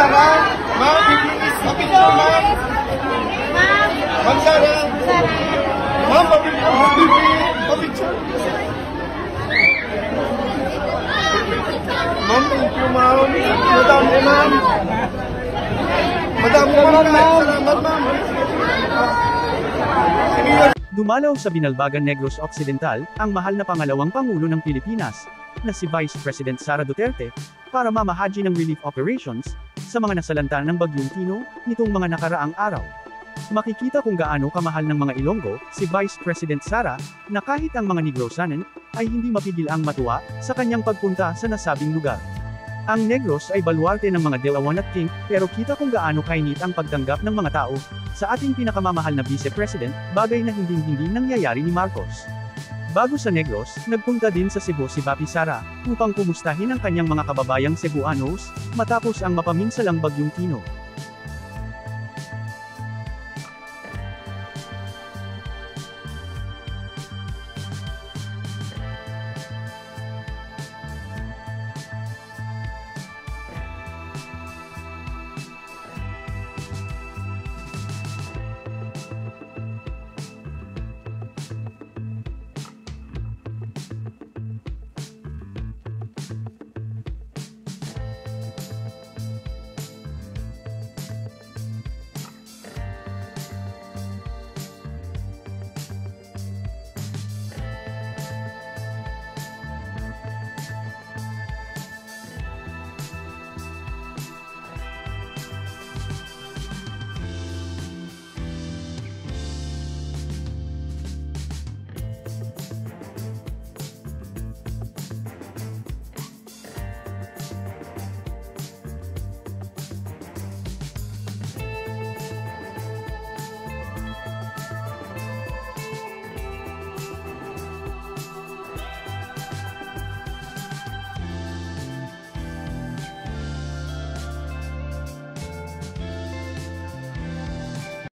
Sara, ma'am, bibilis sa picture, ma'am. Ma'am Sara. Ma'am, pa-picture. Ma'am, thank you, ma'am. Madam mo, ma'am. Madam mo, ma'am. Salamat, ma'am. Dumalaw sa Binalbagan Negros Occidental, ang mahal na pangalawang Pangulo ng Pilipinas, na si Vice President Sara Duterte, para mamahaji ng relief operations, sa mga nasalanta ng Bagyong Tino, nitong mga nakaraang araw. Makikita kung gaano kamahal ng mga Ilonggo, si Vice President Sara, na kahit ang mga Negrosanan, ay hindi mapigil ang matuwa, sa kanyang pagpunta sa nasabing lugar. Ang Negros ay baluarte ng mga Dilawan at King, pero kita kung gaano kainit ang pagtanggap ng mga tao, sa ating pinakamamahal na Vice President, bagay na hindi nangyayari ni Marcos. Bago sa Negros, nagpunta din sa Cebu si Papi Sara, upang kumustahin ang kanyang mga kababayang Cebuanos, matapos ang mapaminsalang Bagyong Tino.